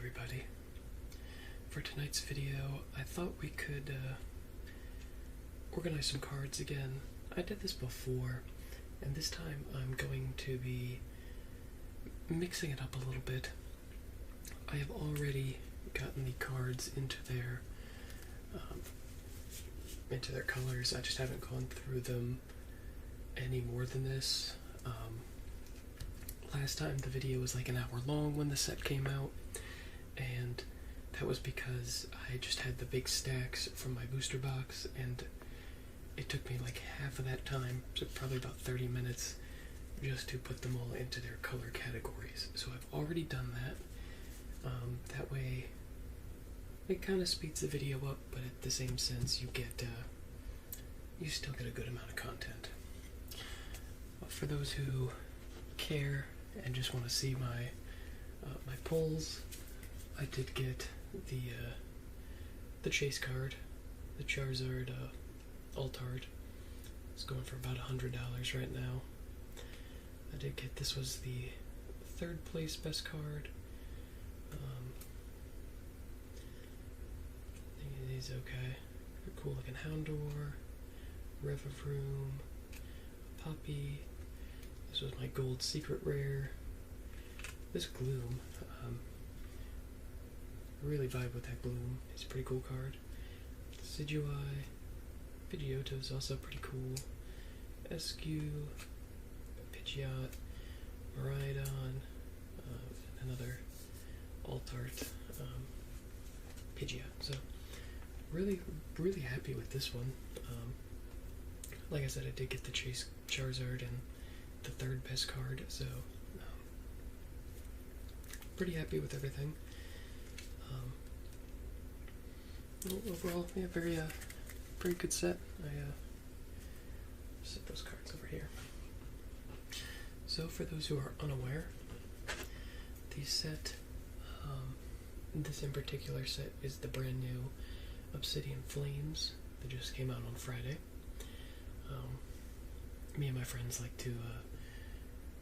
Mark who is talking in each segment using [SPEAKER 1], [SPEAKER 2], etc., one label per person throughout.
[SPEAKER 1] everybody. For tonight's video, I thought we could organize some cards again. I did this before, and this time I'm going to be mixing it up a little bit. I have already gotten the cards into their colors. I just haven't gone through them any more than this. Last time the video was like an hour long when the set came out, and that was because I just had the big stacks from my booster box, and it took me like half of that time, so probably about 30 minutes, just to put them all into their color categories. So I've already done that. That way it kind of speeds the video up, but at the same sense you still get a good amount of content. For those who care and just want to see my my pulls, I did get the chase card, the Charizard Altard. It's going for about $100 right now. I did get, this was the third place best card. These okay. They're cool looking Houndour, Revavroom, Poppy. This was my gold secret rare. This Gloom, I really vibe with that Gloom. It's a pretty cool card. Decidueye, Pidgeotto is also pretty cool. Eskew, Pidgeot, Miraidon, another Altart, Pidgeot. So really happy with this one. Like I said, I did get the Chase Charizard and the third best card, so pretty happy with everything. Overall, yeah, very good set. I set those cards over here. So for those who are unaware, the set, this in particular set is the brand new Obsidian Flames that just came out on Friday. Me and my friends like to,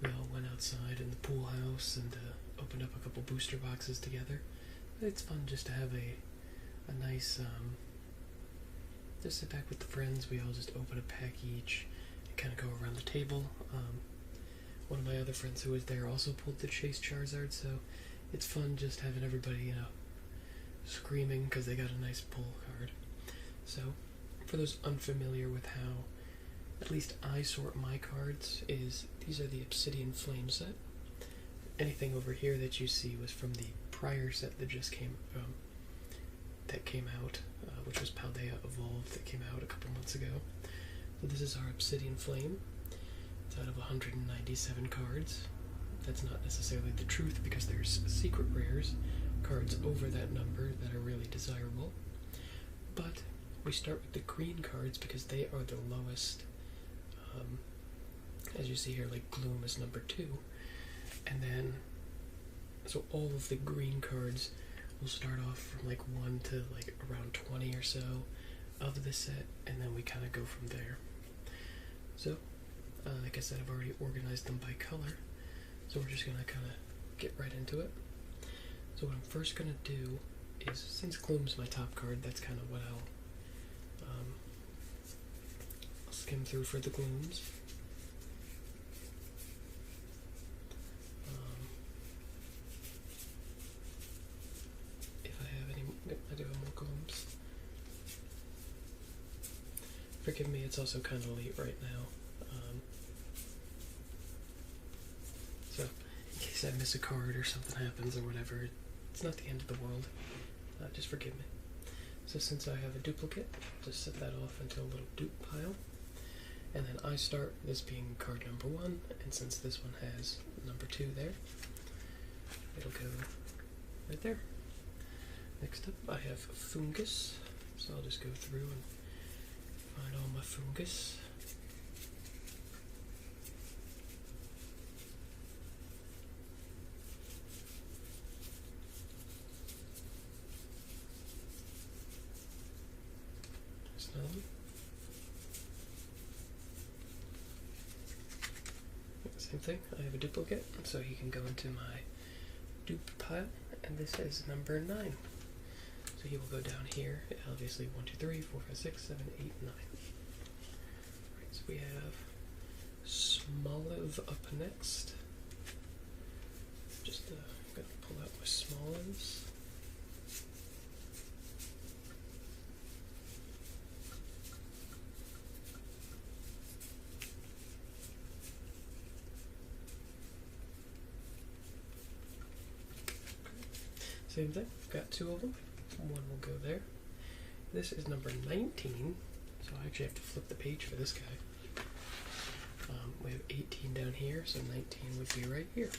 [SPEAKER 1] we all went outside in the pool house and opened up a couple booster boxes together. It's fun just to have a nice, just sit back with the friends. We all just open a pack each and kind of go around the table. One of my other friends who was there also pulled the Chase Charizard, so it's fun just having everybody, screaming because they got a nice pull card. So, for those unfamiliar with how at least I sort my cards, these are the Obsidian Flame set. Anything over here that you see was from the prior set that just came out, which was Paldea Evolved, that came out a couple months ago. So this is our Obsidian Flame. It's out of 197 cards. That's not necessarily the truth because there's secret rares, cards over that number that are really desirable. But we start with the green cards because they are the lowest. As you see here, like Gloom is number 2. And then, so all of the green cards will start off from like 1 to like around 20 or so of the set, and then we kind of go from there. So, like I said, I've already organized them by color, so we're just going to kind of get right into it. So what I'm first going to do is, since Gloom's my top card, that's kind of what I'll skim through for the Glooms. If I have any, I do have more Glooms. Forgive me, it's also kind of late right now. So, in case I miss a card or something happens or whatever, it's not the end of the world. Just forgive me. So since I have a duplicate, just set that off into a little dupe pile. And then I start, this being card number 1, and since this one has number 2 there, it'll go right there. Next up, I have Fungus, so I'll just go through and find all my Fungus. There's another one. Same thing, I have a duplicate, so he can go into my dupe pile, And this is number 9. So he will go down here. Obviously 1, 2, 3, 4, 5, 6, 7, 8, 9. Alright, so we have Smoliv up next. Just gonna pull out my Smolivs. Same thing, got 2 of them. 1 will go there. This is number 19, so I actually have to flip the page for this guy. We have 18 down here, so 19 would be right here.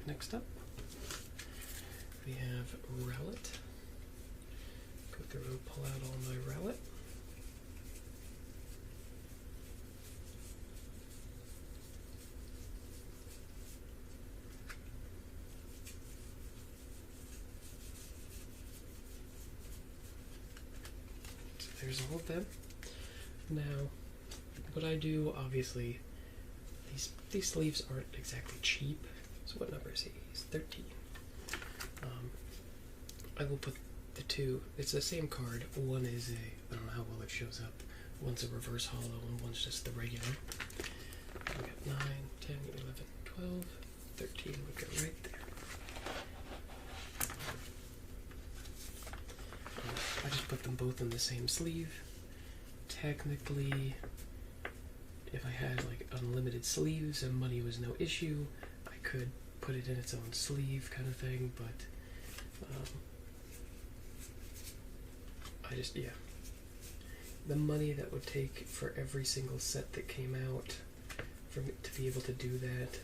[SPEAKER 1] Next up, we have Rowlet. Go through and pull out all my Rowlet. There's all of them. Now, what I do, obviously, these sleeves aren't exactly cheap. So what number is he? He's 13. I will put the 2. It's the same card. One is I don't know how well it shows up. One's a reverse hollow and one's just the regular. We got 9, 10, 11, 12, 13 would go right there. I just put them both in the same sleeve. Technically, if I had like unlimited sleeves and money was no issue, I could put it in its own sleeve kind of thing, but I just, yeah. The money that would take for every single set that came out for me to be able to do that.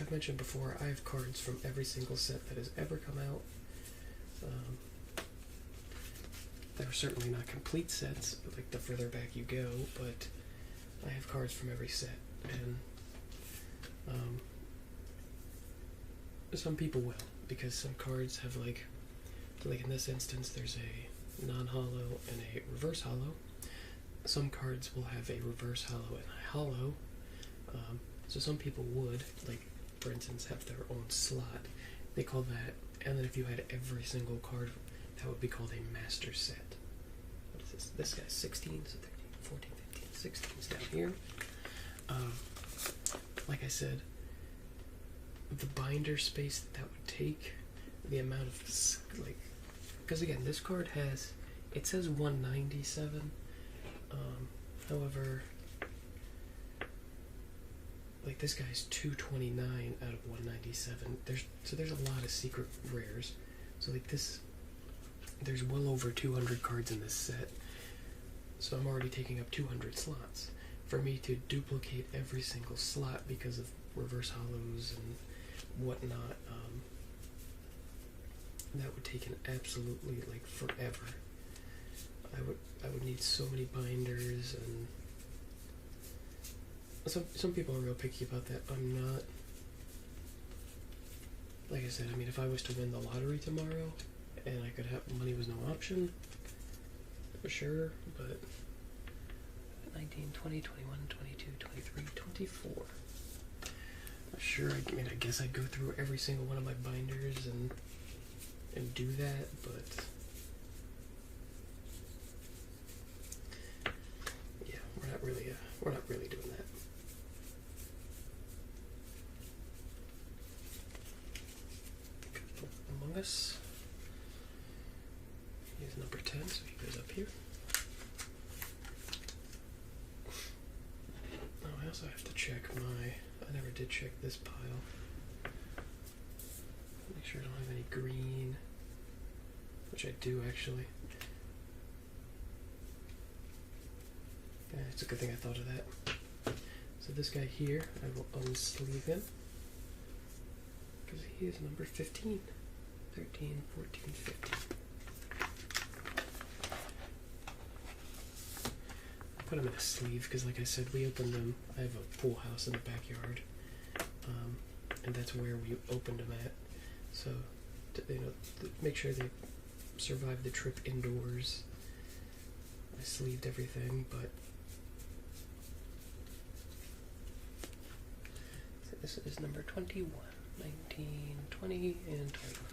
[SPEAKER 1] I've mentioned before, I have cards from every single set that has ever come out. They're certainly not complete sets, like the further back you go, but I have cards from every set, and some people will, because some cards have like in this instance, there's a non-hollow and a reverse hollow. Some cards will have a reverse hollow and a hollow, so some people would, like for instance, have their own slot. They call that. And then if you had every single card, that would be called a master set. What is this? This guy's 16, so 13, 14, 15, 16 is down here. Like I said, the binder space that would take, the amount of, like, because again, this card has, it says 197, however, like this guy's 229 out of 197. There's a lot of secret rares. So like this, there's well over 200 cards in this set. So I'm already taking up 200 slots. For me to duplicate every single slot because of reverse hollows and whatnot, that would take an absolutely like forever. I would need so many binders, and some people are real picky about that. I'm not. Like I said, I mean, if I was to win the lottery tomorrow and I could have money was no option, for sure, but 19, 20, 21, 22, 23, 24. Sure, I mean, I guess I'd go through every single one of my binders and do that, but yeah, we're not really doing that. Among Us. He's number 10, so he goes up here. Oh, I also have to check I never did check this pile. Make sure I don't have any green, which I do actually. Yeah, it's a good thing I thought of that. So this guy here, I will unsleeve him, because he is number 15. 13, 14, 15. I put them in a sleeve because, like I said, we opened them. I have a pool house in the backyard, and that's where we opened them at. So, to make sure they survive the trip indoors, I sleeved everything. But This is number 21. 19, 20, and 21.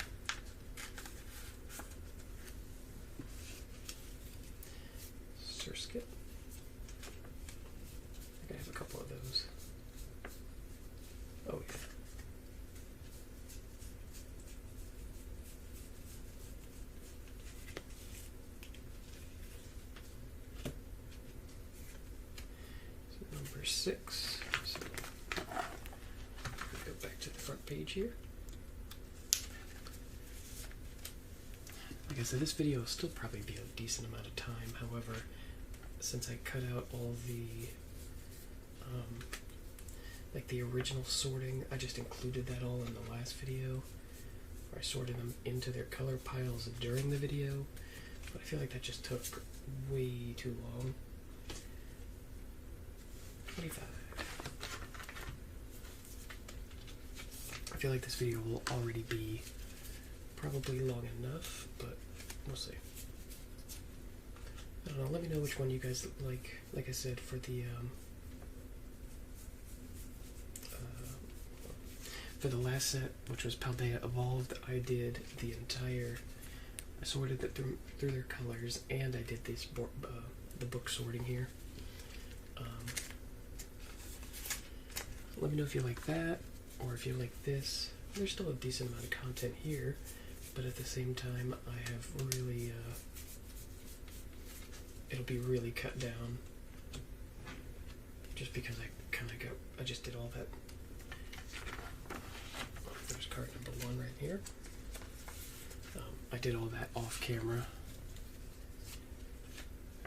[SPEAKER 1] Surskit. I think I have a couple of those. Oh yeah. So number 6. So go back to the front page here. Like I said, this video will still probably be a decent amount of time. However, since I cut out all the like the original sorting, I just included that all in the last video, where I sorted them into their color piles during the video, but I feel like that just took way too long. 25. I feel like this video will already be probably long enough, but we'll see. I don't know, let me know which one you guys like. Like I said, for the last set, which was Paldea Evolved, I did the entire, I sorted it through their colors, and I did this the book sorting here. Let me know if you like that, or if you like this. There's still a decent amount of content here, but at the same time, I have really, it'll be really cut down, just because I just did all that. There's card number 1 right here. I did all that off camera.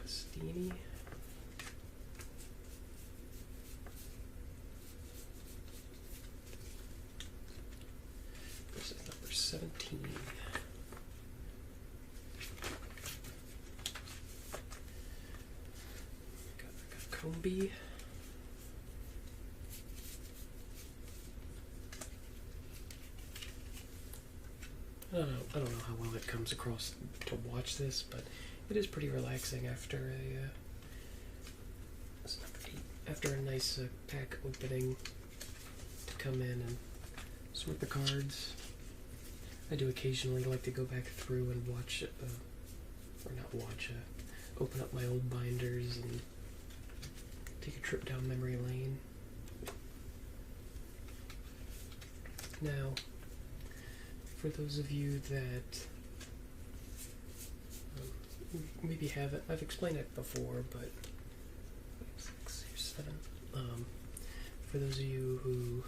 [SPEAKER 1] Steenie. This is number 17. Got Combi. I don't know how well it comes across to watch this, but it is pretty relaxing after after a nice pack opening to come in and sort the cards. I do occasionally like to go back through and watch, or not watch, open up my old binders and take a trip down memory lane. Now, for those of you that maybe haven't, I've explained it before, but 6 or 7. For those of you who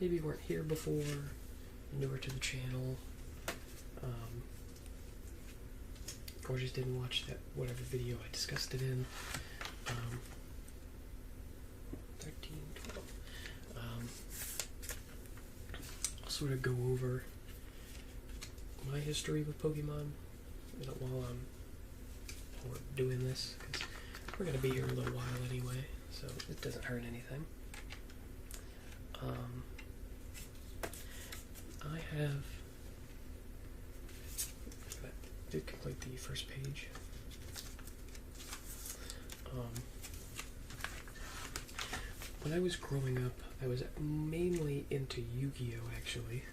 [SPEAKER 1] maybe weren't here before, newer to the channel, or just didn't watch that whatever video I discussed it in, 13, 12. I'll sort of go over my history with Pokemon, while we're doing this, because we're going to be here a little while anyway, so it doesn't hurt anything. I did complete the first page. When I was growing up, I was mainly into Yu-Gi-Oh! Actually.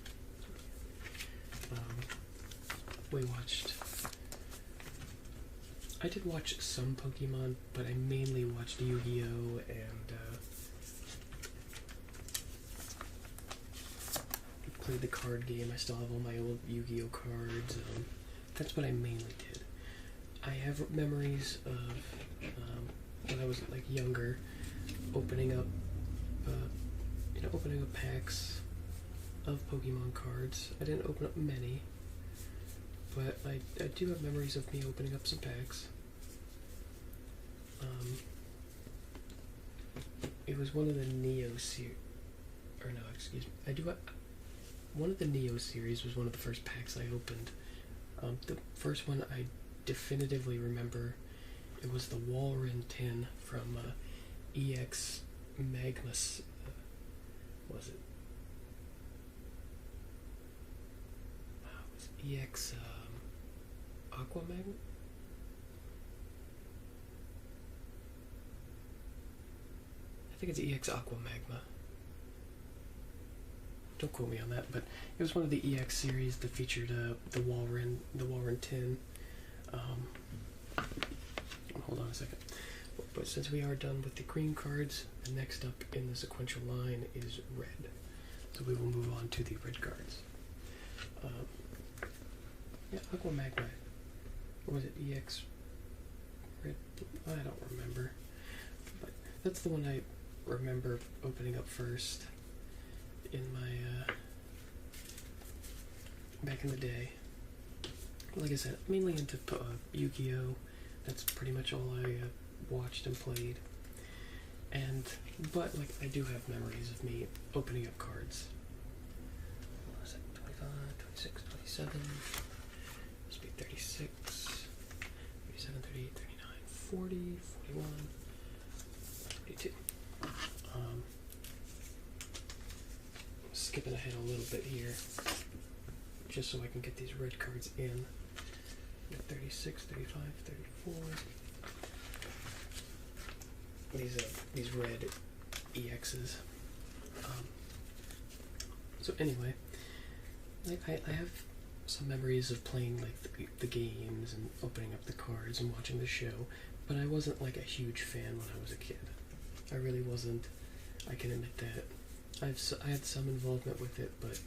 [SPEAKER 1] I did watch some Pokemon, but I mainly watched Yu-Gi-Oh! And played the card game. I still have all my old Yu-Gi-Oh! Cards. That's what I mainly did. I have memories of when I was like younger, opening up packs of Pokemon cards. I didn't open up many, but I do have memories of me opening up some packs. It was one of the Neo series, or no, excuse me. One of the Neo series was one of the first packs I opened. The first one I definitively remember, it was the Walrein tin from EX Magma. Was it? Was it EX Aqua Magma? I think it's EX Aqua Magma. don't quote me on that, but it was one of the EX series that featured the Walrun tin. Hold on a second. But since we are done with the green cards, the next up in the sequential line is red. So we will move on to the red cards. Yeah, Aqua Magma. Or was it EX Red? I don't remember. But that's the one I remember opening up first in my, back in the day. Like I said, mainly into Yu-Gi-Oh! That's pretty much all I watched and played. But like, I do have memories of me opening up cards. What was it? 25, 26, 27, must be 36, 37, 38, 39, 40, 41, 42. Skipping ahead a little bit here, just so I can get these red cards in. 36, 35, 34. These red EXs. So anyway, like I have some memories of playing like the games and opening up the cards and watching the show, but I wasn't like a huge fan when I was a kid. I really wasn't. I can admit that. I had some involvement with it, but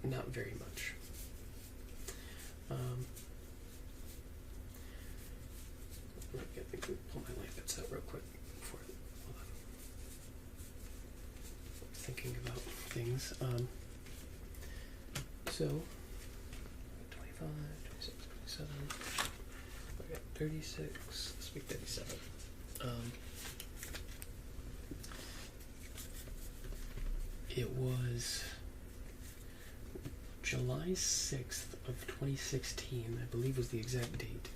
[SPEAKER 1] not very much. I think we pull my light out real quick before. Hold on. Thinking about things. So 25, 26, 27. I got 36. Let's be 37. It was July 6th of 2016, I believe was the exact date,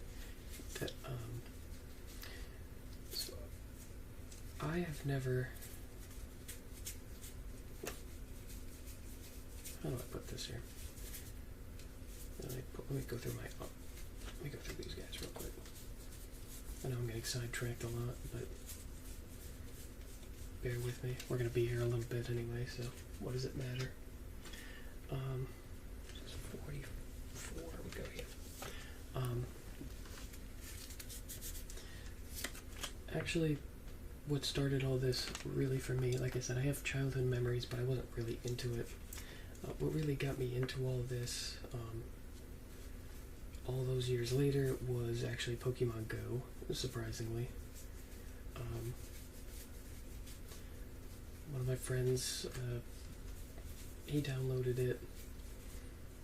[SPEAKER 1] that, so I have never, how do I put this here? Let me go through these guys real quick. I know I'm getting sidetracked a lot, but bear with me. We're going to be here a little bit anyway, so what does it matter? 44, we go here. Actually, what started all this really for me, like I said, I have childhood memories, but I wasn't really into it. What really got me into all of this, all those years later, was actually Pokemon Go, surprisingly. One of my friends, he downloaded it.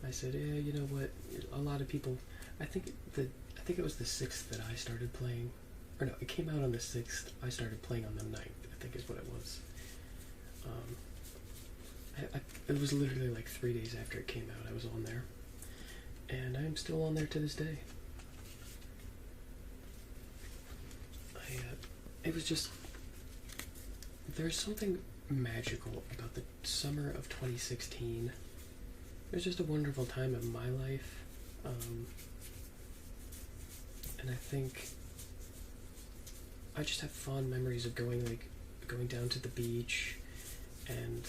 [SPEAKER 1] I said, yeah, you know what? A lot of people. I think it was the 6th that I started playing, or no, it came out on the 6th. I started playing on the 9th. I think is what it was. It was literally like 3 days after it came out. I was on there, and I'm still on there to this day. It was just, there's something magical about the summer of 2016. It was just a wonderful time in my life, and I think I just have fond memories of going down to the beach, and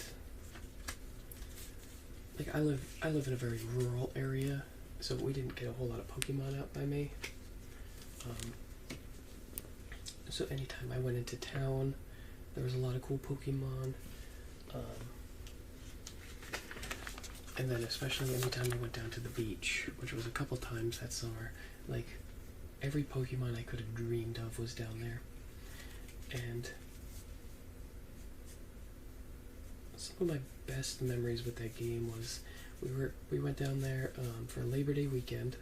[SPEAKER 1] like I live in a very rural area, so we didn't get a whole lot of Pokemon out by me. So anytime I went into town, there was a lot of cool Pokemon. And then especially anytime I went down to the beach, which was a couple times that summer, like every Pokemon I could have dreamed of was down there. And some of my best memories with that game was we went down there for Labor Day weekend,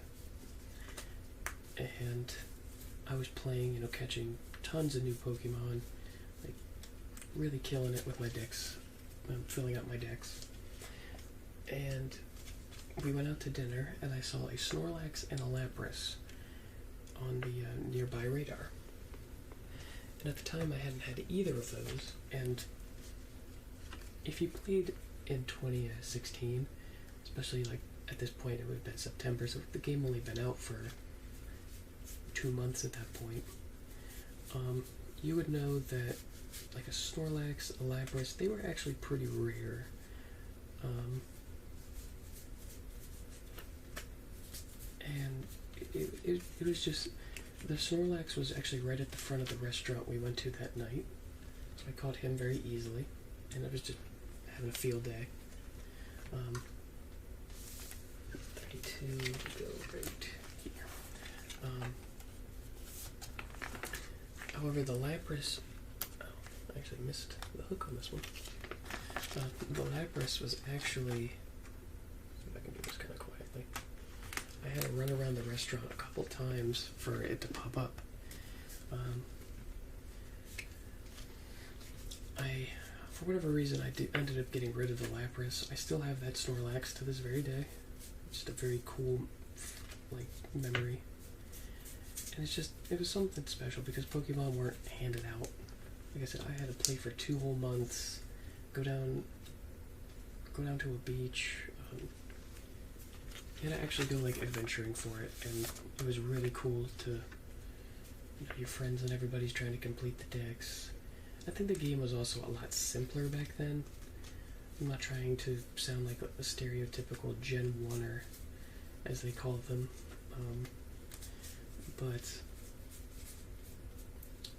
[SPEAKER 1] and I was playing, catching tons of new Pokemon, like really killing it with my decks, filling out my decks. And we went out to dinner, and I saw a Snorlax and a Lapras on the nearby radar. And at the time, I hadn't had either of those. And if you played in 2016, especially like at this point, it would have been September, so the game only been out for 2 months at that point. You would know that like a Snorlax, a Lapras, they were actually pretty rare. And it was just, the Snorlax was actually right at the front of the restaurant we went to that night, so I caught him very easily, and I was just having a field day. 32 go right here. However, the Lapras, oh, I actually missed the hook on this one. The Lapras was actually, see if I can do this kind of quietly. I had to run around the restaurant a couple times for it to pop up. For whatever reason, ended up getting rid of the Lapras. I still have that Snorlax to this very day. It's just a very cool, like, memory. And it was something special because Pokemon weren't handed out. Like I said, I had to play for 2 whole months, go down to a beach. You had to actually go, like, adventuring for it, and it was really cool to, your friends and everybody's trying to complete the decks. I think the game was also a lot simpler back then. I'm not trying to sound like a stereotypical Gen 1er, as they call them, but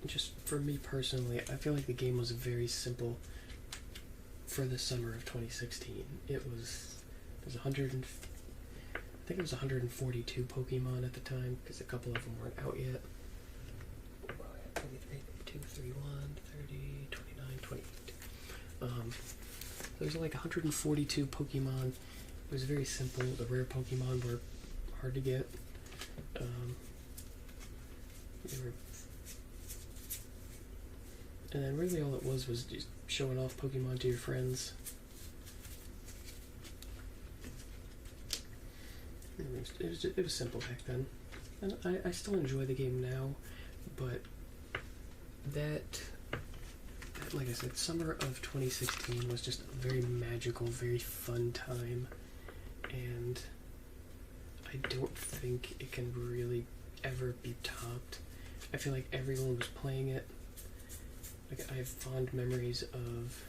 [SPEAKER 1] just for me personally, I feel like the game was very simple for the summer of 2016. It was 142 Pokemon at the time, because a couple of them weren't out yet. 23, 2, 3, 1, 30, 29, 28. There was like 142 Pokemon. It was very simple. The rare Pokemon were hard to get. And then really all it was just showing off Pokemon to your friends. It was simple back then. And I still enjoy the game now, but that, like I said, summer of 2016 was just a very magical, very fun time, and I don't think it can really ever be topped. I feel like everyone was playing it. Like, I have fond memories of,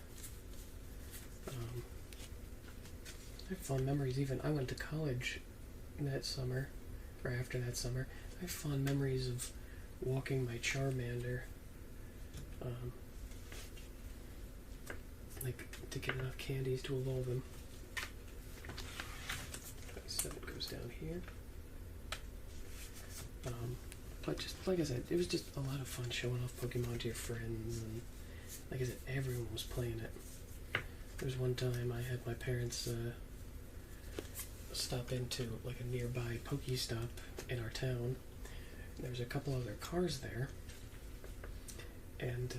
[SPEAKER 1] even, I went to college that summer, or after that summer. I have fond memories of walking my Charmander, like, to get enough candies to evolve him. 27 goes down here. But just, like I said, it was just a lot of fun showing off Pokemon to your friends, and like I said, everyone was playing it. There was one time I had my parents stop into like a nearby Pokestop in our town. There was a couple other cars there, and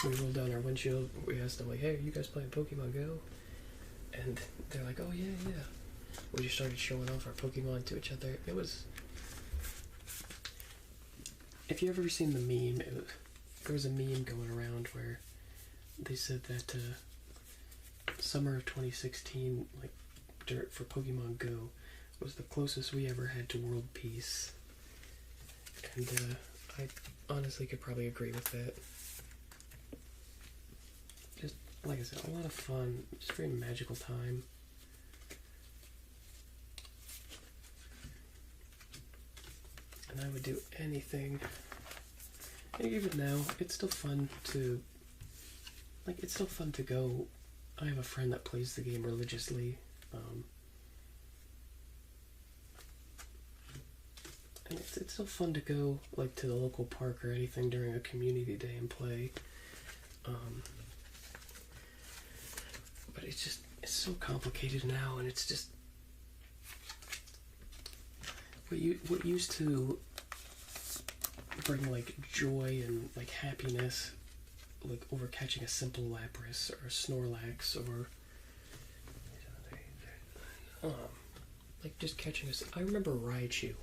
[SPEAKER 1] we rolled down our windshield. We asked them, like, "Hey, are you guys playing Pokemon Go?" And they're like, "Oh yeah, yeah." We just started showing off our Pokemon to each other. It was, if you ever seen the meme, there was a meme going around where they said that summer of 2016, like, for Pokemon Go, was the closest we ever had to world peace. And I honestly could probably agree with that. Just, like I said, a lot of fun, just a very magical time. And I would do anything. And even now, it's still fun to, like, it's still fun to go. I have a friend that plays the game religiously. And it's still fun to go, like, to the local park or anything during a community day and play. But it's so complicated now, and it's just, what used to bring, like, joy and, like, happiness, like, over catching a simple Lapras or a Snorlax, or like, just catching I remember Raichu,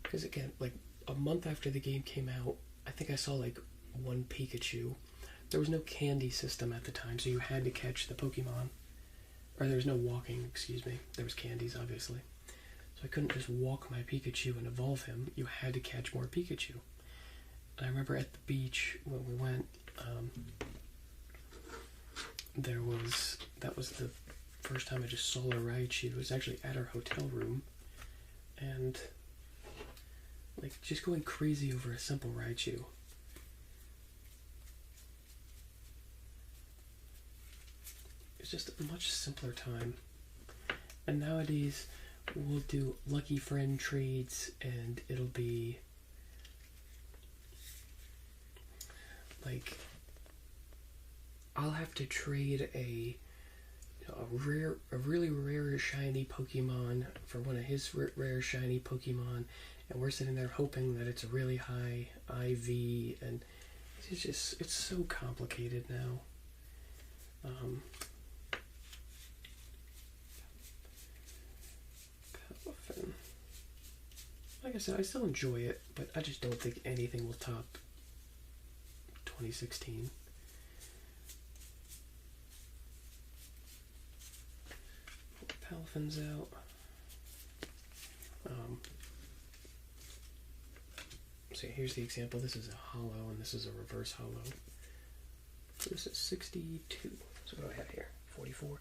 [SPEAKER 1] because again, like, a month after the game came out, I think I saw, like, one Pikachu. There was no candy system at the time, so you had to catch the Pokemon. Or there was no walking, excuse me. There was candies, obviously. So I couldn't just walk my Pikachu and evolve him. You had to catch more Pikachu. And I remember at the beach when we went, there was that was the first time I just saw a Raichu. It was actually at our hotel room, and like just going crazy over a simple Raichu. It's just a much simpler time. And nowadays, we'll do lucky friend trades, and it'll be like I'll have to trade a really rare shiny Pokemon for one of his rare shiny Pokemon, and we're sitting there hoping that it's a really high IV, and it's so complicated now. Like I said, I still enjoy it, but I just don't think anything will top 2016. Palfin's out. So here's the example. This is a hollow, and this is a reverse hollow. So this is 62. So what do I have here? 44,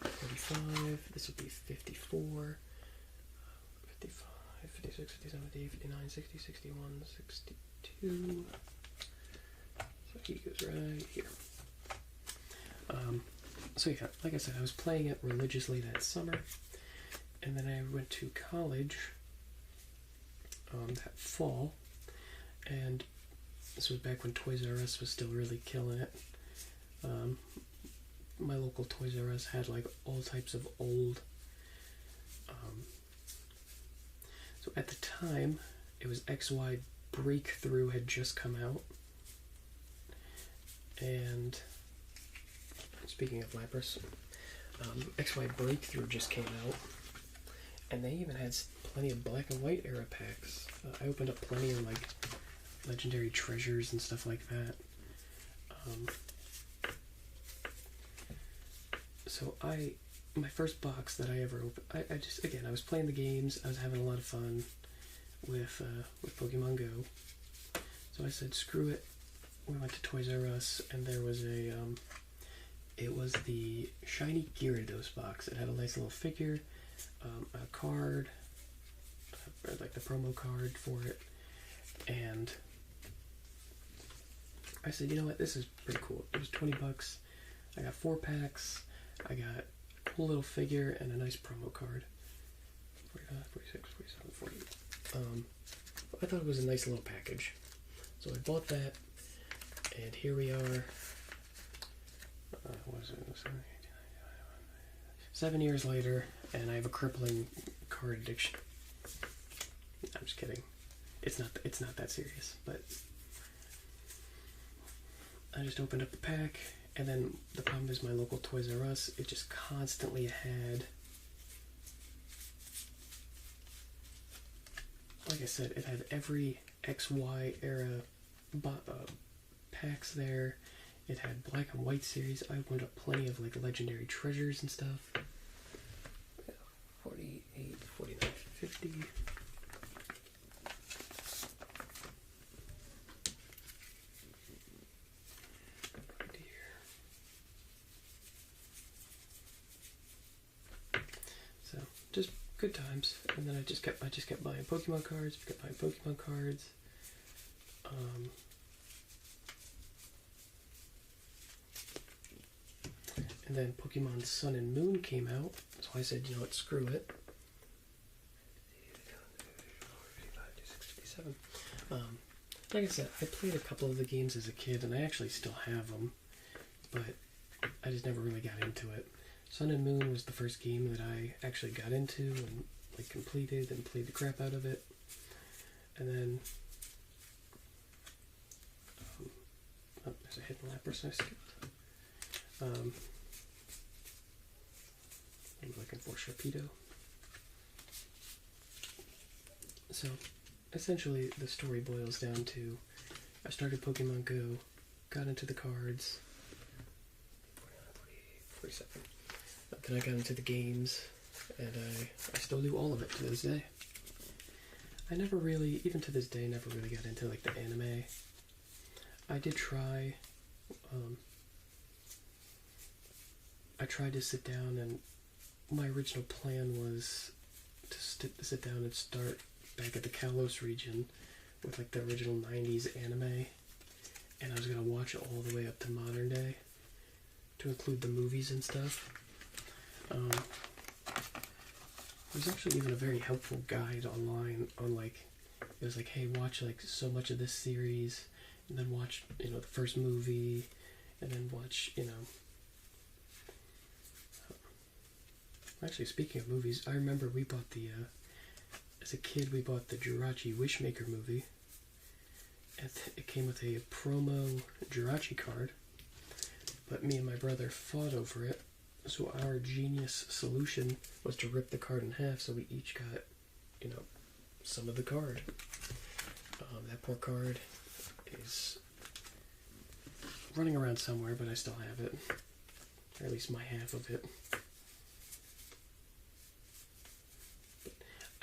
[SPEAKER 1] 45. This will be 54, 55. 56, 57, 58, 59, 60, 61, 62. So he goes right here. So yeah, like I said, I was playing it religiously that summer, and then I went to college that fall, and this was back when Toys R Us was still really killing it. My local Toys R Us had like all types of old so at the time, it was XY Breakthrough had just come out. And speaking of Lapras, XY Breakthrough just came out. And they even had plenty of black and white era packs. I opened up plenty of like legendary treasures and stuff like that. So my first box that I ever opened, I was playing the games, I was having a lot of fun with Pokemon Go. So I said, screw it. We went to Toys R Us, and there was it was the shiny Gyarados box. It had a nice little figure, a card, like the promo card for it, and I said, you know what, this is pretty cool. It was $20. I got 4 packs. I got a cool little figure and a nice promo card. 45, 46, 47, 48. I thought it was a nice little package. So I bought that, and here we are. What is it? 7 years later, and I have a crippling card addiction. I'm just kidding. It's not that serious, but I just opened up the pack, and then the problem is my local Toys R Us, it just constantly had, like I said, it had every XY era packs there. It had black and white series. I opened up plenty of like legendary treasures and stuff. 48, 49, 50. Right here. So just good times. And then I just kept buying Pokemon cards. And then Pokemon Sun and Moon came out, so I said, you know what, screw it. Like I said, I played a couple of the games as a kid, and I actually still have them, but I just never really got into it. Sun and Moon was the first game that I actually got into and like completed and played the crap out of it. And then there's a hidden Lapras I skipped. I'm looking for Sharpedo. So, essentially, the story boils down to, I started Pokemon Go, got into the cards, 47. Then I got into the games, and I still do all of it to this day. I never really, even to this day, never really got into like the anime. I did try, I tried to sit down, and my original plan was to sit down and start back at the Kalos region with like the original 90s anime, and I was going to watch it all the way up to modern day to include the movies and stuff. There's actually even a very helpful guide online on like, it was like, hey, watch like so much of this series, and then watch, you know, the first movie, and then watch, you know. Actually, speaking of movies, I remember we bought the, as a kid, we bought the Jirachi Wishmaker movie. And it came with a promo Jirachi card, but me and my brother fought over it, so our genius solution was to rip the card in half, so we each got, you know, some of the card. That poor card is running around somewhere, but I still have it, or at least my half of it.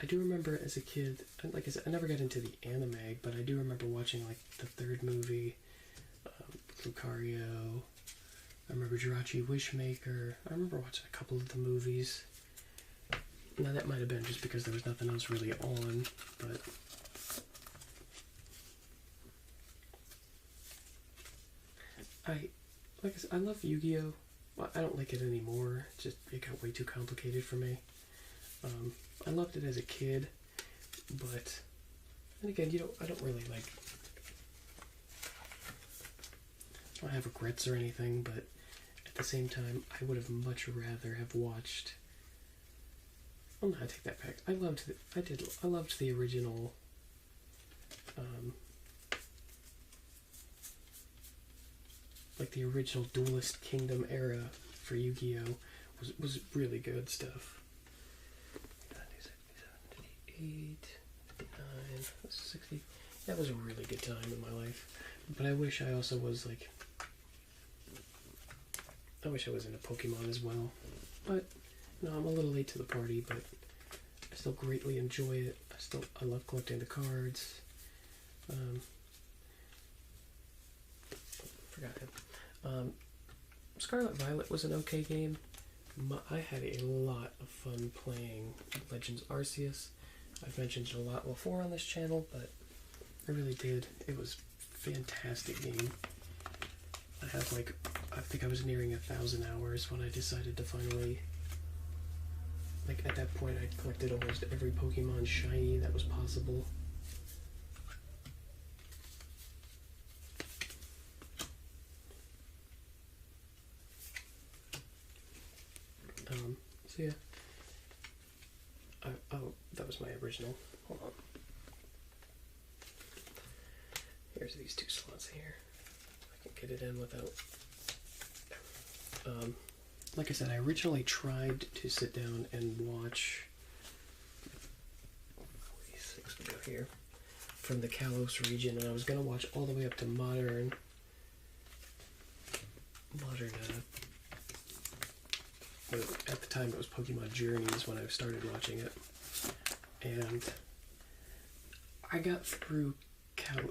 [SPEAKER 1] I do remember as a kid, like I said, I never got into the anime, but I do remember watching like the third movie, Lucario. I remember Jirachi Wishmaker. I remember watching a couple of the movies. Now that might have been just because there was nothing else really on, but like I said, I love Yu-Gi-Oh! Well, I don't like it anymore. It got way too complicated for me. I loved it as a kid, but then again, I don't really like. I don't have regrets or anything, but at the same time, I would have much rather have watched. Oh no, I take that back. I loved the original. Like the original Duelist Kingdom era for Yu-Gi-Oh! was really good stuff. 8, 59, 60. That was a really good time in my life. But I wish I also was like. I wish I was into Pokemon as well. But no, I'm a little late to the party, but I still greatly enjoy it. I love collecting the cards. Forgot it. Scarlet Violet was an okay game. I had a lot of fun playing Legends Arceus. I've mentioned it a lot before on this channel, but I really did. It was a fantastic game. I think I was nearing 1,000 hours when I decided to finally, like at that point I collected almost every Pokemon shiny that was possible. So yeah. Oh, that was my original. Hold on. Here's these two slots here. I can get it in without. Like I said, I originally tried to sit down and watch. 46 we go here from the Kalos region, and I was gonna watch all the way up to modern. At the time, it was Pokemon Journeys when I started watching it. And I got through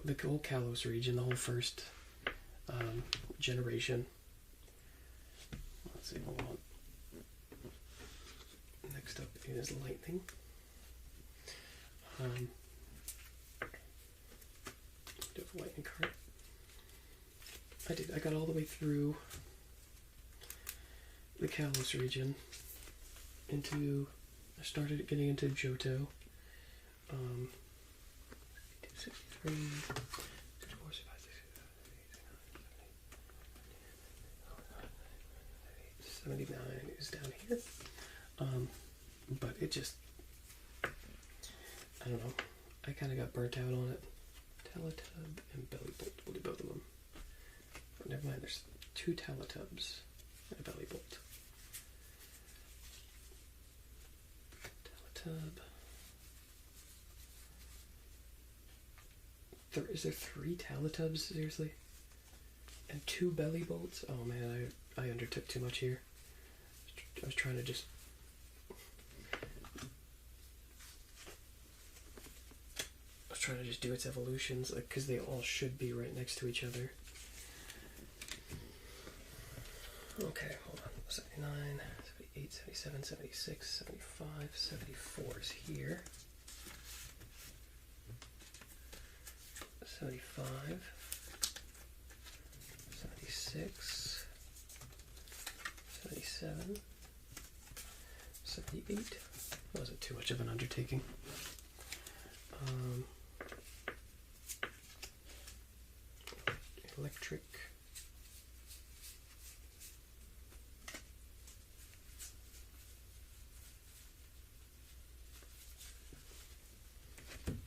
[SPEAKER 1] the whole Kalos region, the whole first generation. Let's see, hold on. Next up is Lightning. Do you have a Lightning card? I did. I got all the way through the Kalos region I started getting into Johto. 63, 64, 79 is down here. But it just, I don't know. I kind of got burnt out on it. Teletub and Bellybolt. We'll do both of them. Oh, never mind, there's 2 Teletubs and a Bellybolt. Teletub. Is there 3 Teletubs, seriously? And 2 Bellybolts? Oh man, I undertook too much here. I was trying to just... do its evolutions, because they all should be right next to each other. Okay, hold on. 79, 79, 78, 77, 76, 75, 74 is here. 75, 76, 77, 78. Wasn't too much of an undertaking. Electric.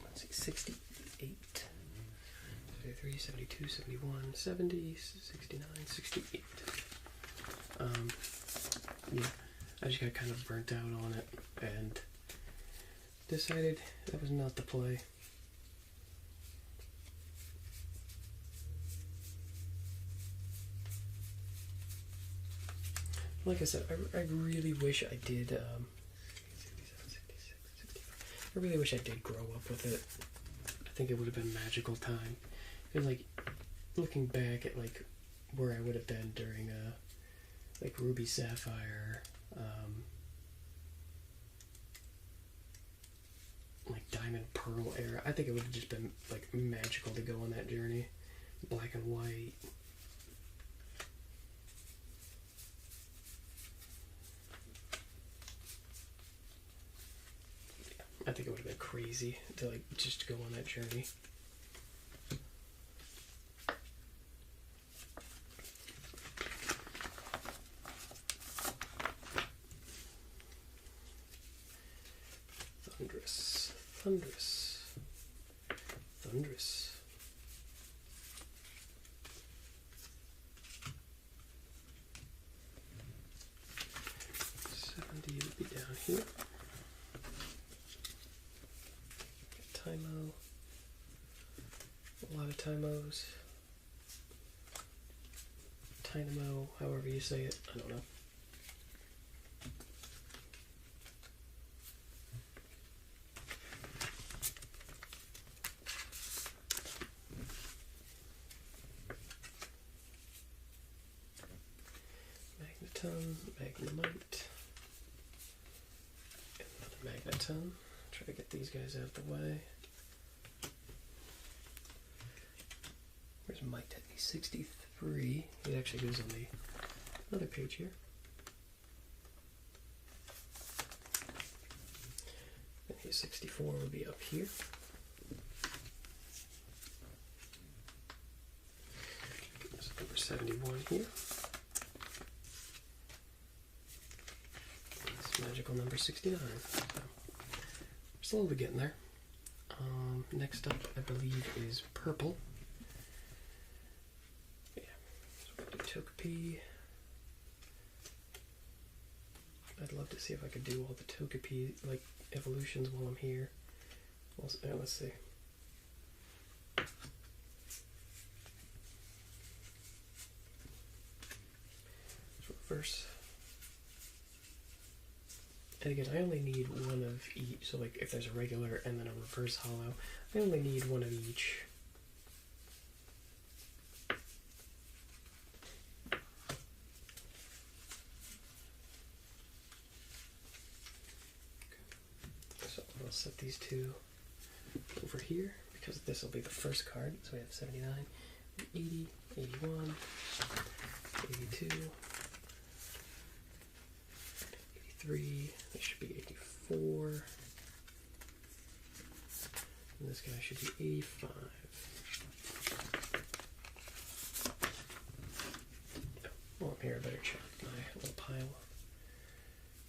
[SPEAKER 1] Let's see, 68, 73, 72, 71, 70, 69, 68. Yeah, I just got kind of burnt out on it and decided that was not the play. Like I said, I really wish I did, I really wish I did grow up with it. I think it would have been a magical time. And like, looking back at like, where I would have been during, like Ruby Sapphire, like Diamond Pearl era, I think it would have just been like magical to go on that journey. Black and white. I think it would have been crazy to like just go on that journey. Thunderous, thunderous, thunderous. 70 would be down here. Tymo, a lot of Tymos, Dynamo, however you say it, I don't know. Magneton, Magnemite, another Magneton. Try to get these guys out of the way. Where's Mite at? He's 63. He actually goes on the other page here. And his 64 will be up here. There's number 71 here. It's magical number 69. So, we're slowly getting there. Next up, I believe, is purple. Togepi. I'd love to see if I could do all the Togepi like evolutions while I'm here. Let's see. Let's reverse. And again, I only need one of each. So like if there's a regular and then a reverse hollow, I only need one of each. I'll set these two over here because this will be the first card. So we have 79, 80, 81, 82, 83. This should be 84. And this guy should be 85. While I'm here, I better check my little pile. Make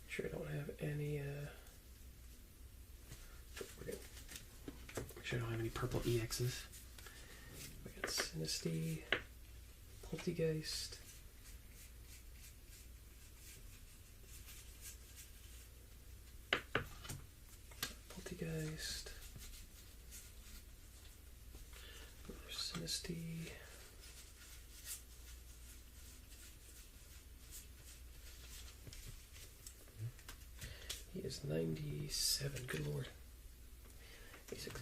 [SPEAKER 1] sure I don't have any make sure I don't have any purple EXs. We got Sinistea, Poltegeist, another Sinistea, he is 97, good lord. 86,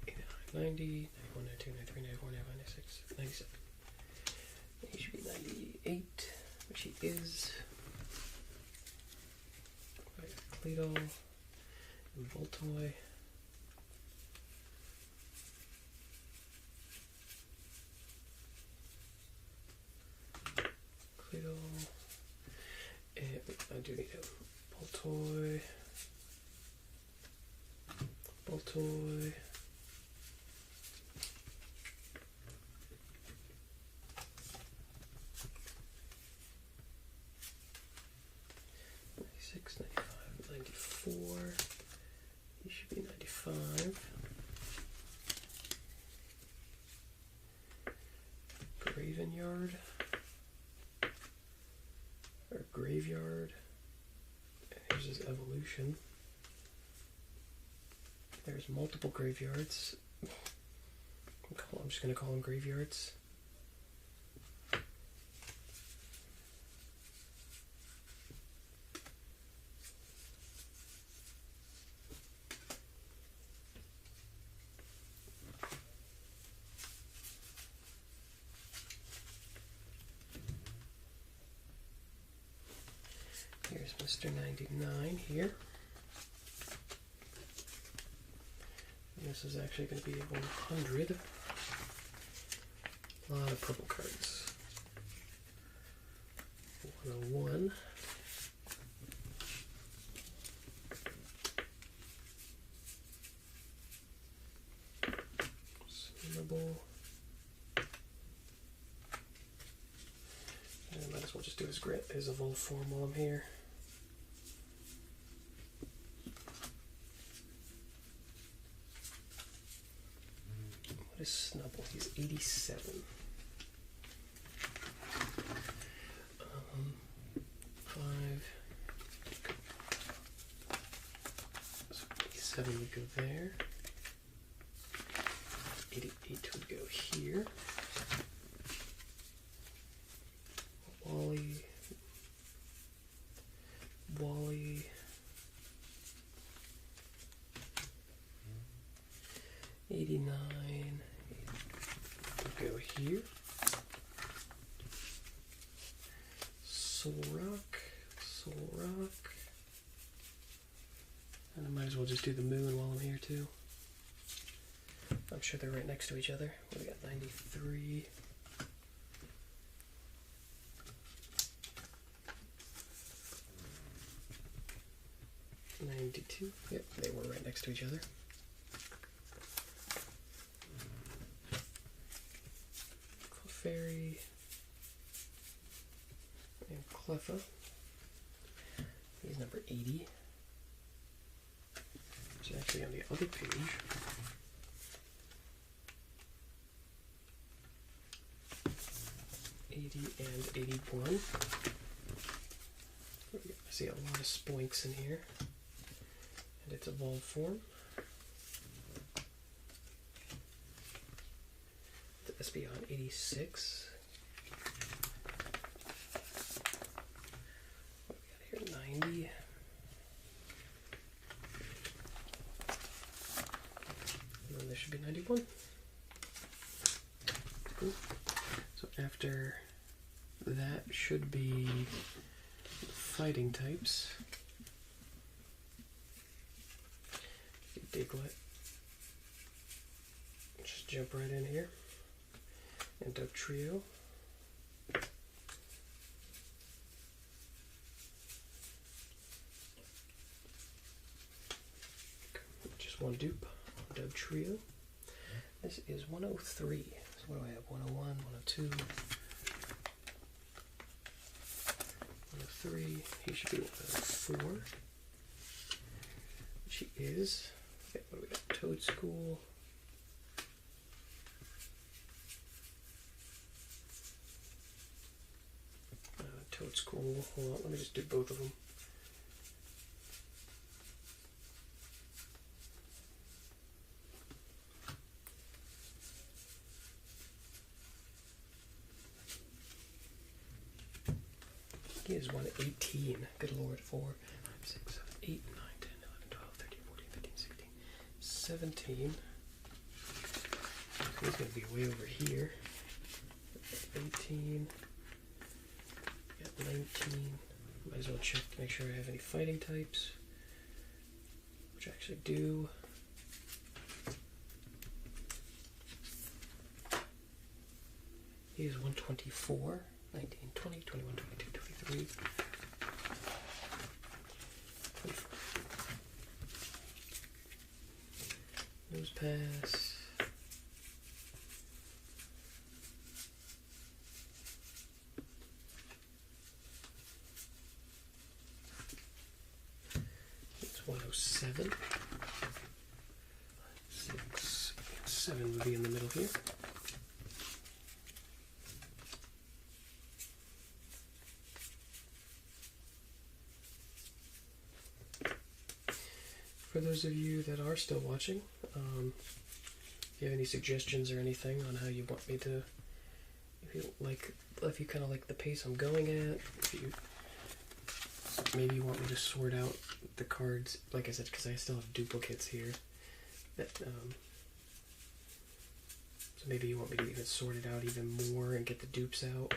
[SPEAKER 1] 88, 89, 90, 91, 92, 93, 94, 95, 96, 97. He should be 98, which he is. Cleedol, and Voltoy. Cleedol, and I do need a Voltoy, Voltoy. '96, '95, '94. He should be '95. Graveyard. Or Graveyard. And here's his evolution. There's multiple graveyards. I'm just going to call them graveyards. Here's Mr. 99 here. And this is actually going to be 100. A lot of purple cards. 101. Swimmable. And I might as well just do his evolve form while I'm here. What is Snubble? He's 87. 5. So 87 would go there. 88 would go here. Wally. 89 would go here. Solrock. And I might as well just do the moon while I'm here too. I'm sure they're right next to each other. What do we got? 93. '92. Yep, they were right next to each other. Clefairy and Cleffa. He's number 80. Which is actually on the other page. And 81. I see a lot of spoinks in here. And its evolved form. The Espeon 86. What do we got here? 90. And then there should be 91. Cool. So after that should be fighting types. Diglett. Just jump right in here. And Dugtrio. Just one dupe on Dugtrio. This is 103. So what do I have? 101, 102, 103. He should be 104. Which he is. Okay, what do we got? Toad School. Toad School. Hold on, let me just do both of them. He is 118. Good lord. 4, 5, 6, 7, 8, 9, 10, 11, 12, 13, 14, 15, 16, 17. He's going to be way over here. 18. Got 19. Might as well check to make sure I have any fighting types. which I actually do. He is 124, 19, 20, 21, 22, 23, 24. Nose pass. It's 107. 6, 7 would be in the middle here. For those of you that are still watching, if you have any suggestions or anything on how you want me to, if you kind of like the pace I'm going at, if you maybe you want me to sort out the cards, like I said, because I still have duplicates here. That so maybe you want me to even sort it out even more and get the dupes out.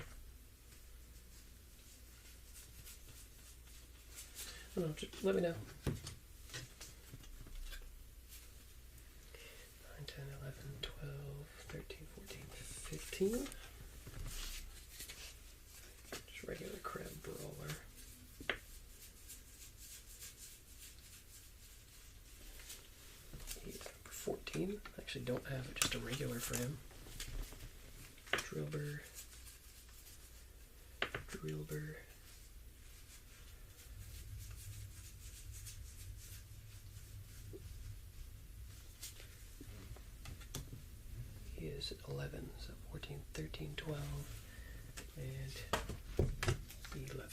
[SPEAKER 1] I don't know, just let me know. 10, 11, 12, 13, 14, 15. Just regular crab brawler. He's number 14. I actually don't have just a regular for him. Drillbur. He is 11, so 14, 13, 12, and 11.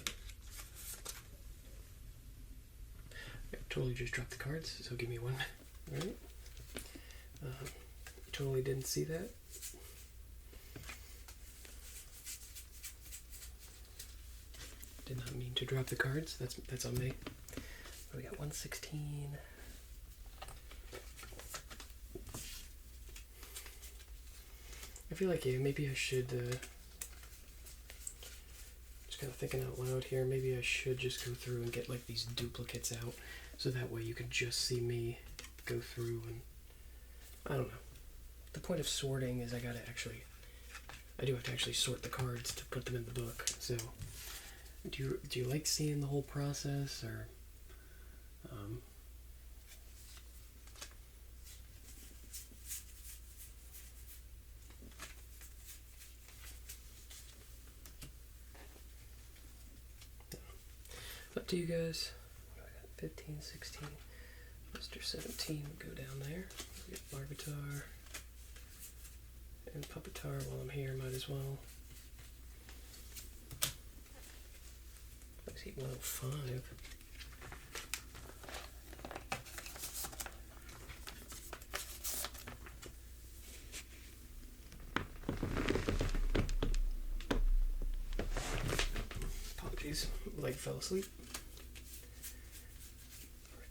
[SPEAKER 1] I totally just dropped the cards, so give me one. Alright. Totally didn't see that. Did not mean to drop the cards. That's on me. We got 116. I feel like maybe I should. Just kind of thinking out loud here. Maybe I should just go through and get like these duplicates out, so that way you can just see me go through and I don't know. The point of sorting is I do have to actually sort the cards to put them in the book. So, do you like seeing the whole process, or up to you guys? 15, 16, Mr. 17 would go down there. We get Larvitar and Puppetar while I'm here, might as well. Let's see, 105. Apologies, leg fell asleep.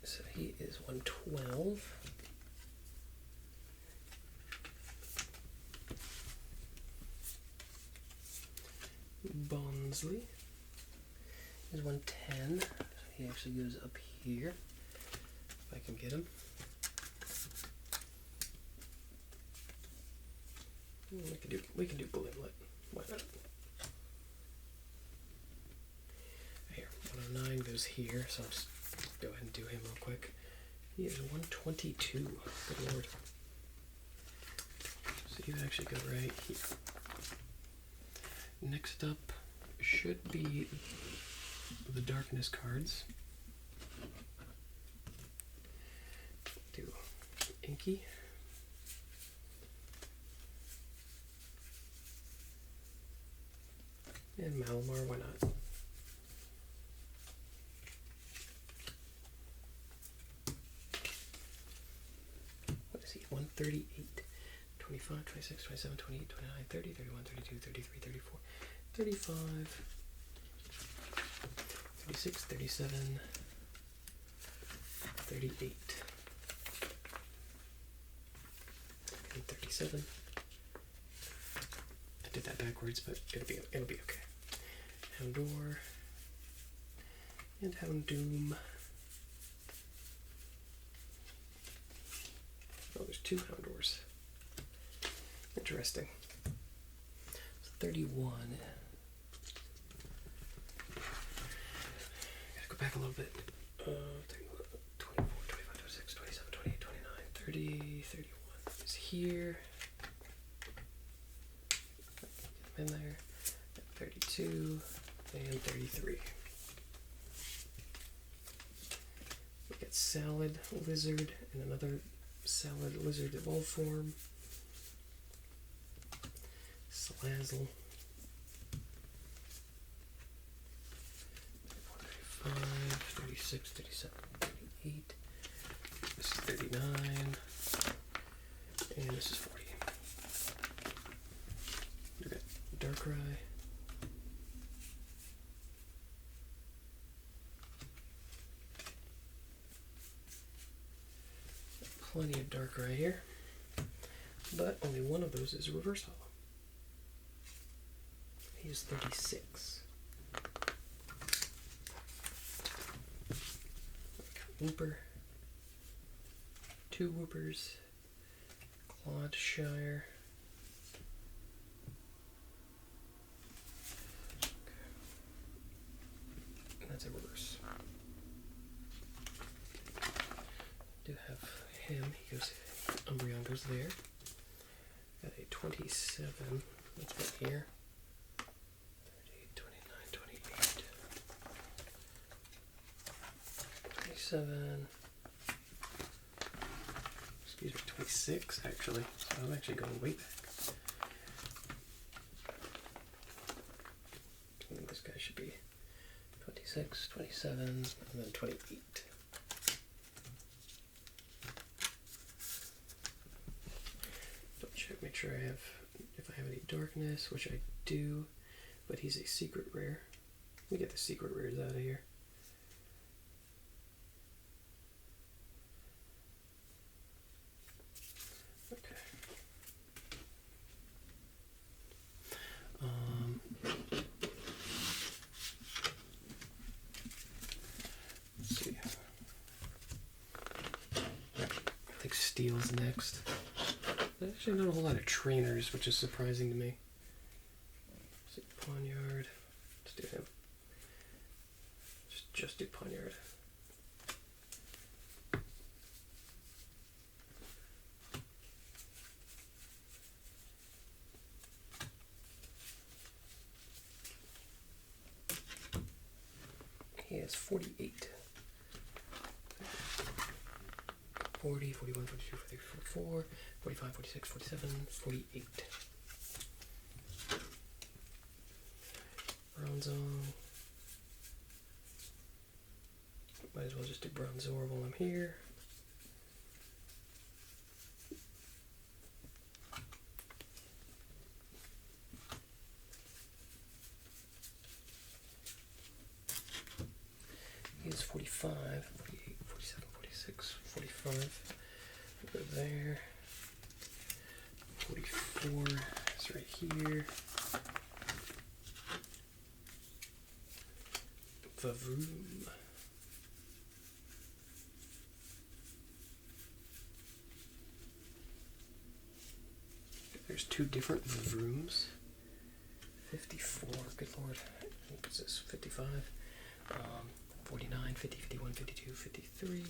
[SPEAKER 1] So he is 112. Bonsley is 110. So he actually goes up here. If I can get him. We can do Glimlet. Why not? Here, 109 goes here, so I'll just go ahead and do him real quick. He is 122. Good lord. So you actually go right here. Next up should be the darkness cards. Do Inky. And Malamar, why not? What is he? 138. 25, 26, 27, 28, 29, 30, 31, 32, 33, 34, 35, 36, 37, 38, and 37. I did that backwards, but it'll be okay. Houndour and Houndoom. 2 hound doors. Interesting. So 31. Gotta go back a little bit. 24, 25, 26, 27, 28, 29, 30, 31 is here. Get them in there. 32 and 33. We get salad lizard and another salad lizard evolve form. Slazzle. 35, 36, 37, 38. This is 39. And this is 40. We got Darkrai. Plenty of Darkrai here. But only one of those is a reverse holo. He is 36. Whooper. 2 Whoopers. Claudshire. And that's a reverse. Do have him. He goes. Umbreon goes there. Got a 27. Let's put here. 38, 29, 28. 27. Excuse me, 26 actually. So I'm actually going way back. And this guy should be 26, 27, and then 28. Make sure I have, if I have any darkness, which I do, but he's a secret rare. We get the secret rares out of here. Okay. Let's see. I think Steel's next. There's actually not a whole lot of trainers, which is surprising to me. Let's do Pawniard. Let's do him. Just do Pawniard. He has 48. 40, 41, 42, 43, 44, 45, 46, 47, 48. Bronzong. Might as well just do Bronzor while I'm here. He is 45, 48, 47, 46, 45. Go there. 44 is right here. Vavroom. There's 2 different Vavrooms. 54, good lord. What's this? 55. 49, 50, 51, 52, 53.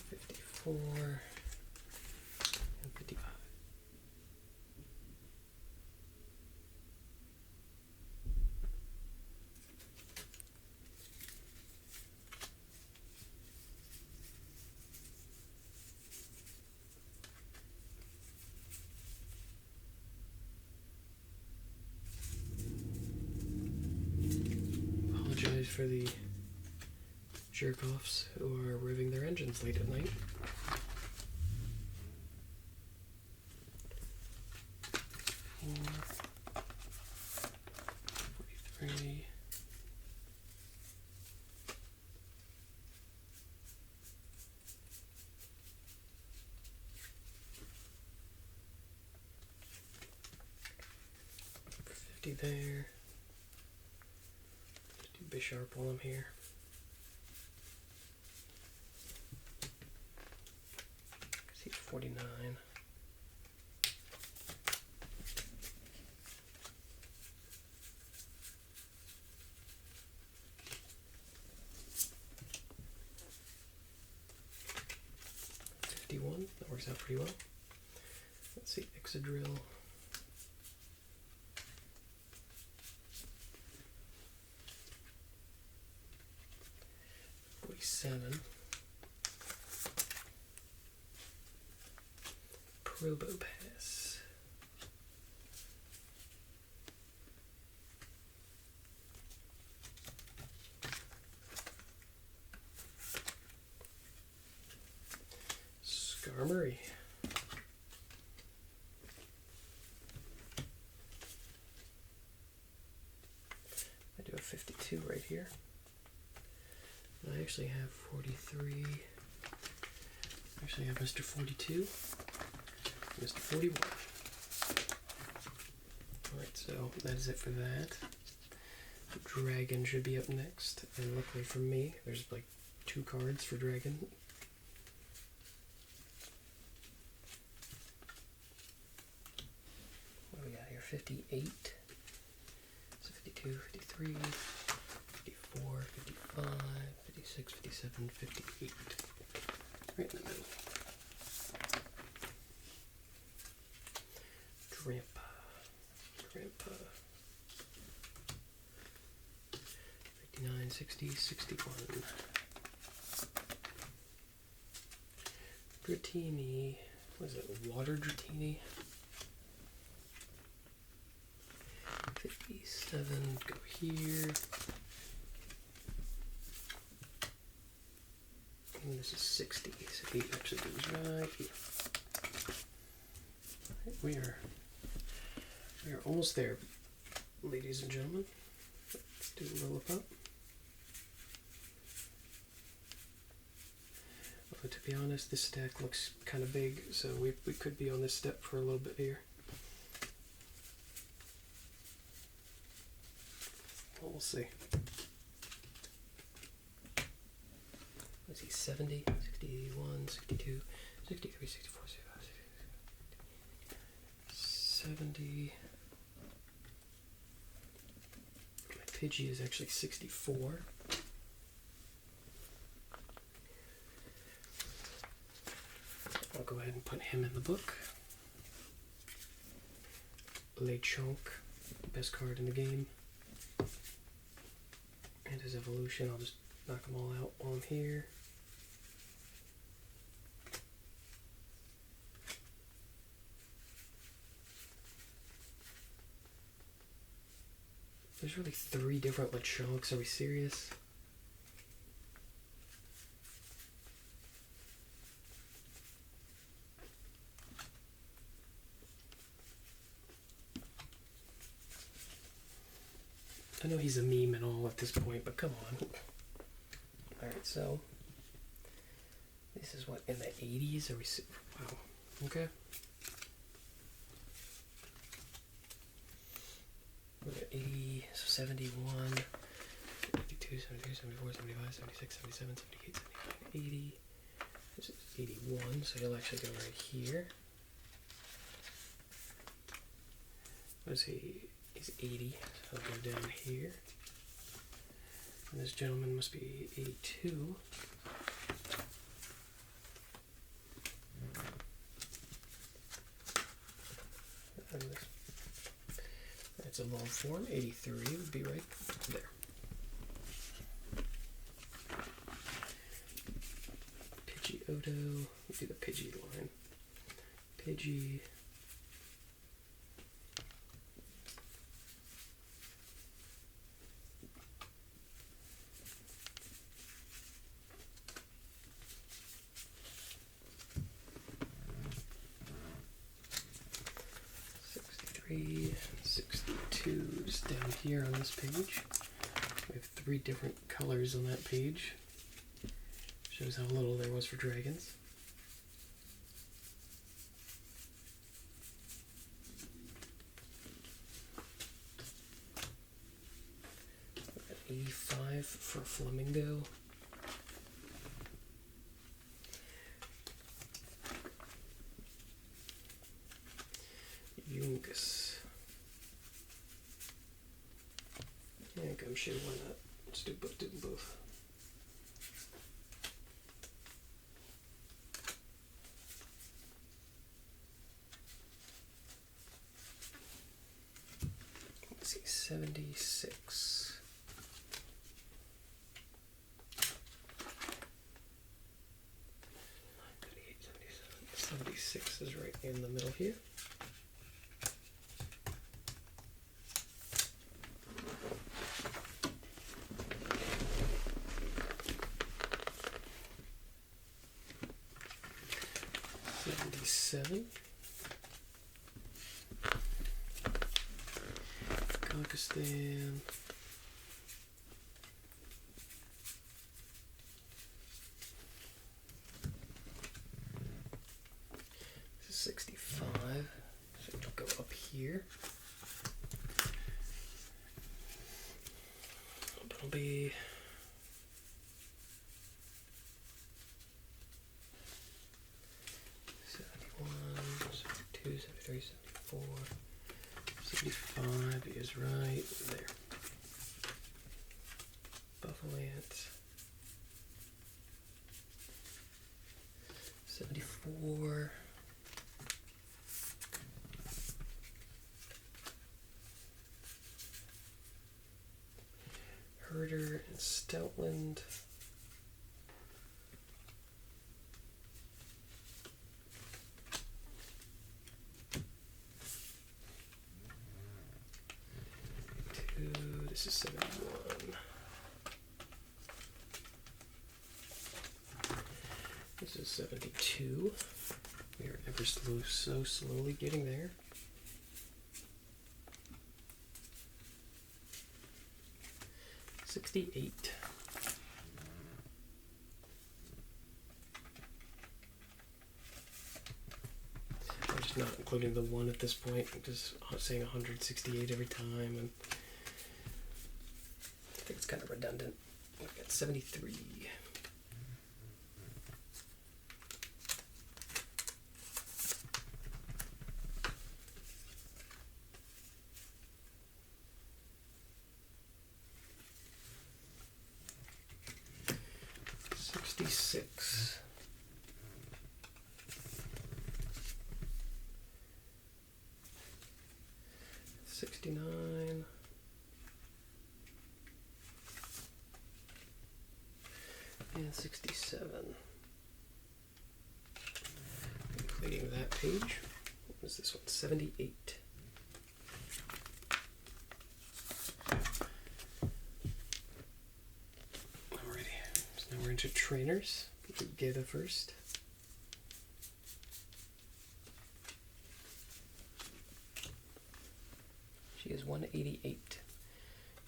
[SPEAKER 1] 54 and 55. Apologize for the jerk-offs who are revving their engines late at night. There. Just do Bisharp while I'm here. 49. That works out pretty well. Let's see, Exadrill. 47. Probopass. Skarmory. I do a 52 right here. I actually have 43. Actually, I have Mr. 42, Mr. 41. Alright, so that is it for that. Dragon should be up next, and luckily for me, there's like 2 cards for Dragon. What do we got here? 58. So 52, 53, 54, 55, 56, 57, 58. Right in the middle. Grandpa. 59, 60, 61. Dratini. What is it? Water Dratini. 57. Go here. And this is 60. So he actually goes right here. We are almost there, ladies and gentlemen. Let's do a roll up. Although to be honest, this stack looks kind of big, so we could be on this step for a little bit here. Well, we'll see. Let's see, 70, 61, 62, 63, 64, 65, 70. My Pidgey is actually 64. I'll go ahead and put him in the book. Lechonk, best card in the game. And his evolution, I'll just knock them all out while I'm here. There's really 3 different Lechonks, are we serious? I know he's a meme and all at this point, but come on. Alright, so this is what, in the 80s? Are we? Wow. Okay. We're at 80, so 71, 52, 73, 74, 75, 76, 77, 78, 79, 80. This is 81, so he'll actually go right here. What is he? He's 80, so I'll go down here. And this gentleman must be 82. And that's a long form. 83 would be right there. Pidgeotto. Let's do the Pidgey line. Pidgey. Three 62s down here on this page. We have 3 different colors on that page. Shows how little there was for dragons. We've got 85 for Flamingo. Jungus. Yeah, gumshoe, why not? Let's do them both. Let's see, 76. 76 is right in the middle here. Seven. Pakistan. 65. So it'll go up here. It'll be 73, 74, 75 is right there. Buffalo-ant. 74. Herder and Stoutland. This is 71. This is 72. We are ever so slowly getting there. 68. I'm just not including the 1 at this point. I'm just saying 168 every time. And I think it's kind of redundant. We've got 73. Six. 69. And 67. Completing that page. What is this one? 78. Alrighty. So now we're into trainers. Together first. She is 188.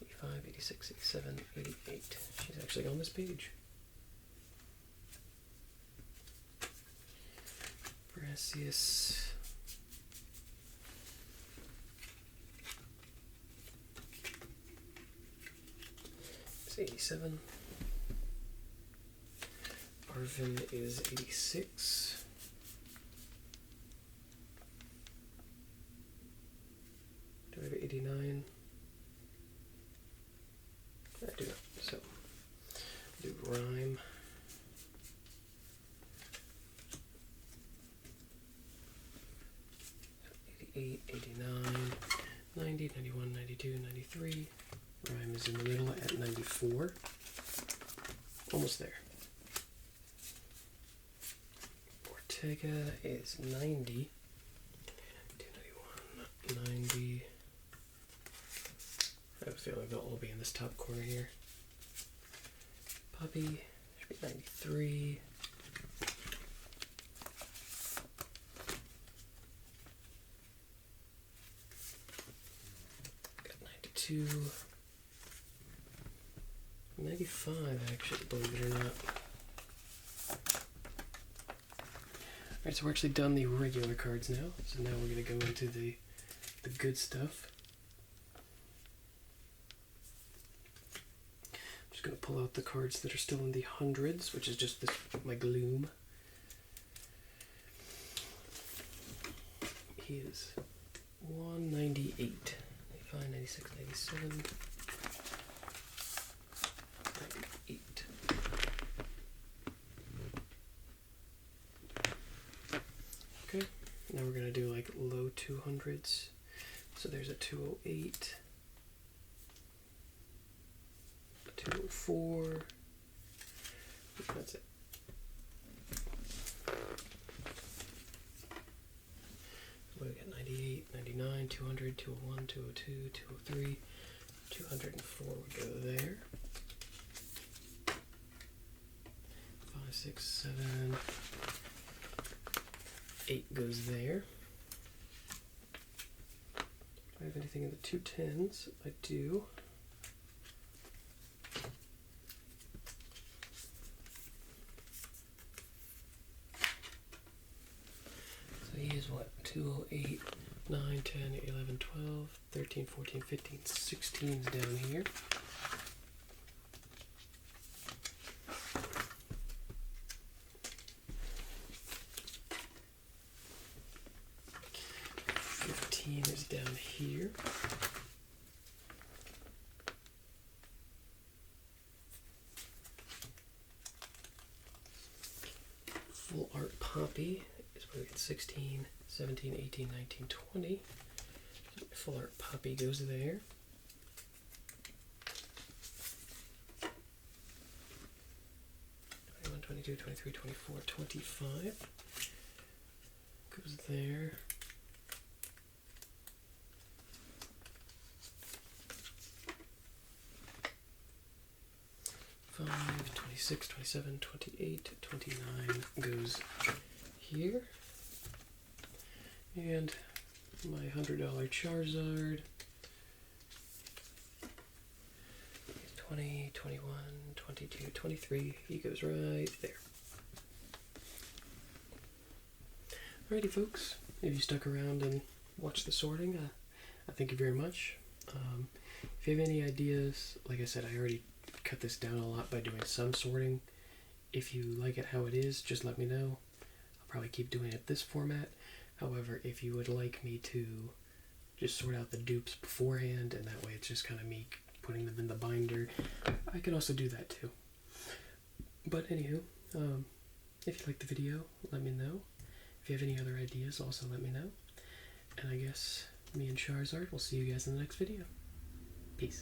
[SPEAKER 1] 85, 86, 87, 88. She's actually on this page. Brassius. It's 87. Arvin is 86. Do I have 89? I do not. So, do rhyme. 88, 89, 90, 91, 92, 93. Rhyme is in the middle at 94. Almost there. Ortega is 90. 291, 90. I have a feeling they'll all be in this top corner here. Poppy should be 93. Got 92. 95 actually, believe it or not. Alright, so we're actually done the regular cards now. So now we're going to go into the good stuff. I'm just going to pull out the cards that are still in the hundreds, which is just this, my Gloom. He is 198, 95, 96, 97, 98. Okay, now we're gonna do like low 200s. So there's a 208, a 204. That's it. We got 98, 99, 200, 201, 202, 203, 204 would go there. 5, 6, 7, 8 goes there. Do I have anything in the 210s? I do. So he is what? 208, 9, 10, 11, 12, 13, 14, 15, 16's down here. Is down here. Full art poppy is where we get 16, 17, 18, 19, 20. Full art poppy goes there. Twenty-one, 22, 23, 24, 25 goes there. 5, 26, 27, 28, 29 goes here. And my $100 Charizard. 20, 21, 22, 23. He goes right there. Alrighty, folks. If you stuck around and watched the sorting, I thank you very much. If you have any ideas, like I said, I already cut this down a lot by doing some sorting. If you like it how it is, just let me know. I'll probably keep doing it this format. However, if you would like me to just sort out the dupes beforehand, and that way it's just kind of me putting them in the binder, I can also do that too. But anywho, if you like the video, let me know. If you have any other ideas, also let me know. And I guess me and Charizard will see you guys in the next video. Peace.